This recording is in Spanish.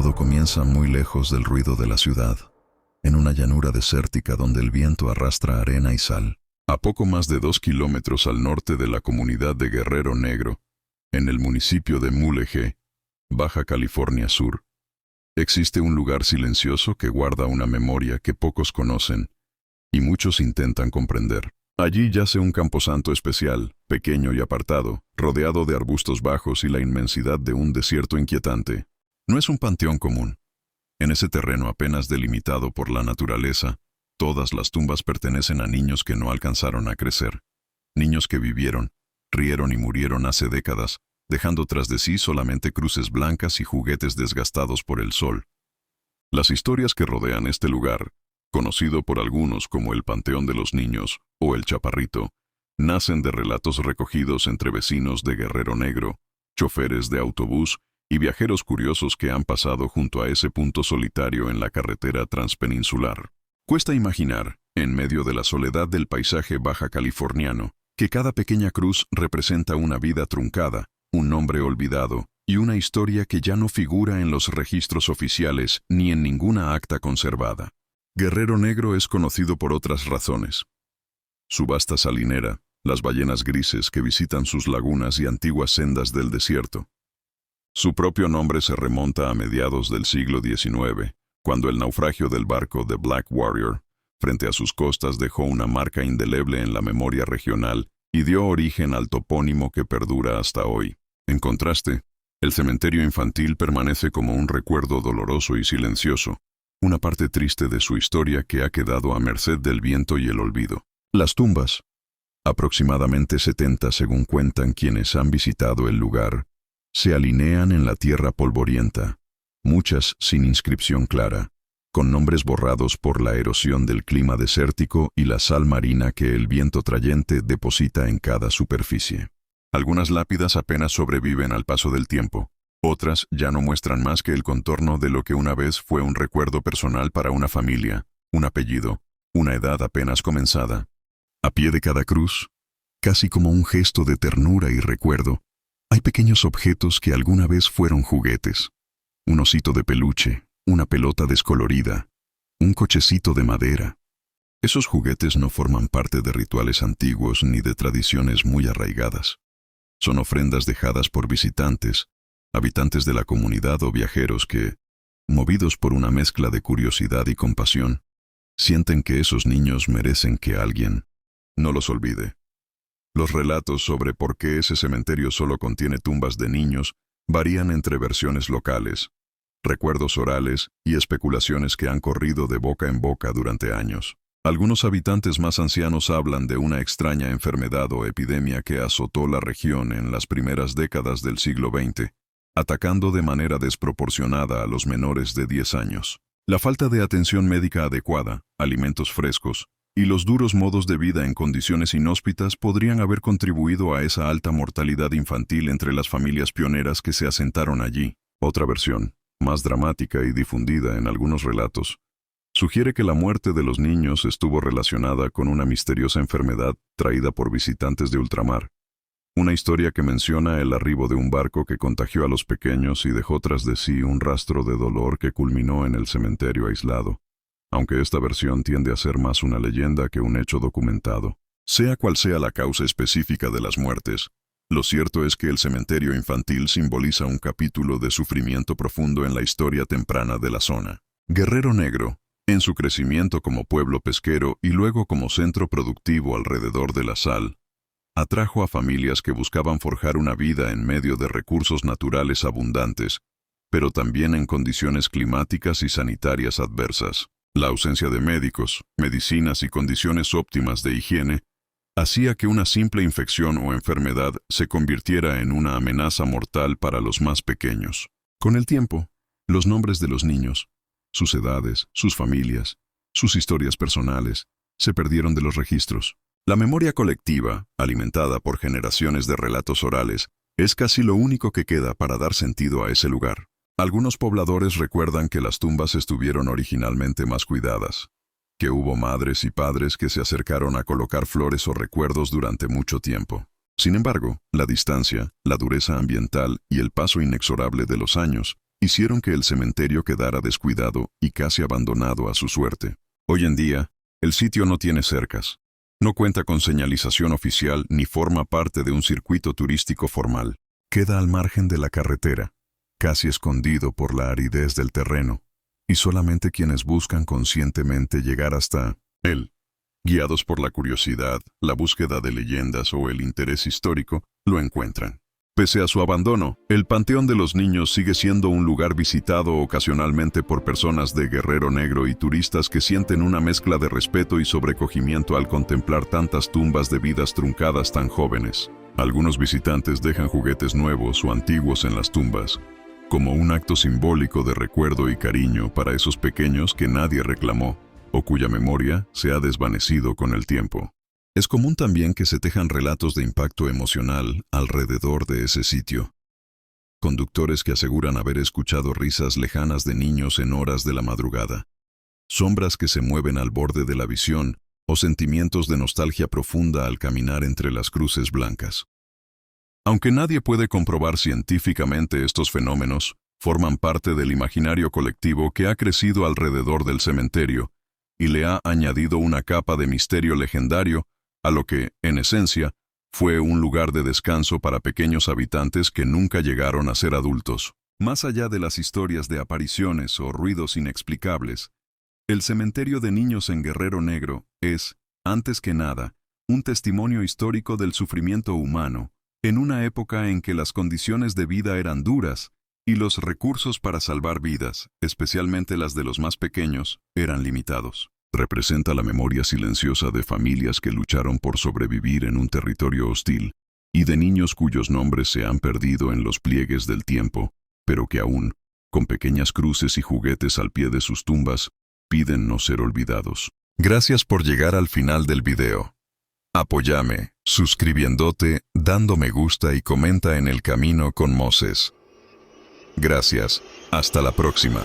Todo comienza muy lejos del ruido de la ciudad, en una llanura desértica donde el viento arrastra arena y sal. A poco más de 2 kilómetros al norte de la comunidad de Guerrero Negro, en el municipio de Mulegé, Baja California Sur, existe un lugar silencioso que guarda una memoria que pocos conocen y muchos intentan comprender. Allí yace un camposanto especial, pequeño y apartado, rodeado de arbustos bajos y la inmensidad de un desierto inquietante. No es un panteón común. En ese terreno apenas delimitado por la naturaleza, todas las tumbas pertenecen a niños que no alcanzaron a crecer. Niños que vivieron, rieron y murieron hace décadas, dejando tras de sí solamente cruces blancas y juguetes desgastados por el sol. Las historias que rodean este lugar, conocido por algunos como el Panteón de los Niños o el Chaparrito, nacen de relatos recogidos entre vecinos de Guerrero Negro, choferes de autobús y viajeros curiosos que han pasado junto a ese punto solitario en la carretera transpeninsular. Cuesta imaginar, en medio de la soledad del paisaje baja californiano, que cada pequeña cruz representa una vida truncada, un nombre olvidado y una historia que ya no figura en los registros oficiales ni en ninguna acta conservada. Guerrero Negro es conocido por otras razones. Su vasta salinera, las ballenas grises que visitan sus lagunas y antiguas sendas del desierto. Su propio nombre se remonta a mediados del siglo XIX, cuando el naufragio del barco The Black Warrior, frente a sus costas dejó una marca indeleble en la memoria regional y dio origen al topónimo que perdura hasta hoy. En contraste, el cementerio infantil permanece como un recuerdo doloroso y silencioso, una parte triste de su historia que ha quedado a merced del viento y el olvido. Las tumbas, aproximadamente 70 según cuentan quienes han visitado el lugar, se alinean en la tierra polvorienta, muchas sin inscripción clara, con nombres borrados por la erosión del clima desértico y la sal marina que el viento trayente deposita en cada superficie. Algunas lápidas apenas sobreviven al paso del tiempo, otras ya no muestran más que el contorno de lo que una vez fue un recuerdo personal para una familia, un apellido, una edad apenas comenzada. A pie de cada cruz, casi como un gesto de ternura y recuerdo, hay pequeños objetos que alguna vez fueron juguetes. Un osito de peluche, una pelota descolorida, un cochecito de madera. Esos juguetes no forman parte de rituales antiguos ni de tradiciones muy arraigadas. Son ofrendas dejadas por visitantes, habitantes de la comunidad o viajeros que, movidos por una mezcla de curiosidad y compasión, sienten que esos niños merecen que alguien no los olvide. Los relatos sobre por qué ese cementerio solo contiene tumbas de niños varían entre versiones locales, recuerdos orales y especulaciones que han corrido de boca en boca durante años. Algunos habitantes más ancianos hablan de una extraña enfermedad o epidemia que azotó la región en las primeras décadas del siglo XX, atacando de manera desproporcionada a los menores de 10 años. La falta de atención médica adecuada, alimentos frescos y los duros modos de vida en condiciones inhóspitas podrían haber contribuido a esa alta mortalidad infantil entre las familias pioneras que se asentaron allí. Otra versión, más dramática y difundida en algunos relatos, sugiere que la muerte de los niños estuvo relacionada con una misteriosa enfermedad traída por visitantes de ultramar. Una historia que menciona el arribo de un barco que contagió a los pequeños y dejó tras de sí un rastro de dolor que culminó en el cementerio aislado, aunque esta versión tiende a ser más una leyenda que un hecho documentado. Sea cual sea la causa específica de las muertes, lo cierto es que el cementerio infantil simboliza un capítulo de sufrimiento profundo en la historia temprana de la zona. Guerrero Negro, en su crecimiento como pueblo pesquero y luego como centro productivo alrededor de la sal, atrajo a familias que buscaban forjar una vida en medio de recursos naturales abundantes, pero también en condiciones climáticas y sanitarias adversas. La ausencia de médicos, medicinas y condiciones óptimas de higiene hacía que una simple infección o enfermedad se convirtiera en una amenaza mortal para los más pequeños. Con el tiempo, los nombres de los niños, sus edades, sus familias, sus historias personales, se perdieron de los registros. La memoria colectiva, alimentada por generaciones de relatos orales, es casi lo único que queda para dar sentido a ese lugar. Algunos pobladores recuerdan que las tumbas estuvieron originalmente más cuidadas, que hubo madres y padres que se acercaron a colocar flores o recuerdos durante mucho tiempo. Sin embargo, la distancia, la dureza ambiental y el paso inexorable de los años hicieron que el cementerio quedara descuidado y casi abandonado a su suerte. Hoy en día, el sitio no tiene cercas, no cuenta con señalización oficial ni forma parte de un circuito turístico formal. Queda al margen de la carretera, casi escondido por la aridez del terreno, y solamente quienes buscan conscientemente llegar hasta él, guiados por la curiosidad, la búsqueda de leyendas o el interés histórico, lo encuentran. Pese a su abandono, el Panteón de los Niños sigue siendo un lugar visitado ocasionalmente por personas de Guerrero Negro y turistas que sienten una mezcla de respeto y sobrecogimiento al contemplar tantas tumbas de vidas truncadas tan jóvenes. Algunos visitantes dejan juguetes nuevos o antiguos en las tumbas, como un acto simbólico de recuerdo y cariño para esos pequeños que nadie reclamó o cuya memoria se ha desvanecido con el tiempo. Es común también que se tejan relatos de impacto emocional alrededor de ese sitio. Conductores que aseguran haber escuchado risas lejanas de niños en horas de la madrugada, sombras que se mueven al borde de la visión o sentimientos de nostalgia profunda al caminar entre las cruces blancas. Aunque nadie puede comprobar científicamente estos fenómenos, forman parte del imaginario colectivo que ha crecido alrededor del cementerio y le ha añadido una capa de misterio legendario a lo que, en esencia, fue un lugar de descanso para pequeños habitantes que nunca llegaron a ser adultos. Más allá de las historias de apariciones o ruidos inexplicables, el cementerio de niños en Guerrero Negro es, antes que nada, un testimonio histórico del sufrimiento humano, en una época en que las condiciones de vida eran duras y los recursos para salvar vidas, especialmente las de los más pequeños, eran limitados. Representa la memoria silenciosa de familias que lucharon por sobrevivir en un territorio hostil y de niños cuyos nombres se han perdido en los pliegues del tiempo, pero que aún, con pequeñas cruces y juguetes al pie de sus tumbas, piden no ser olvidados. Gracias por llegar al final del video. Apóyame, suscribiéndote, dando me gusta y comenta en el camino con Moses. Gracias, hasta la próxima.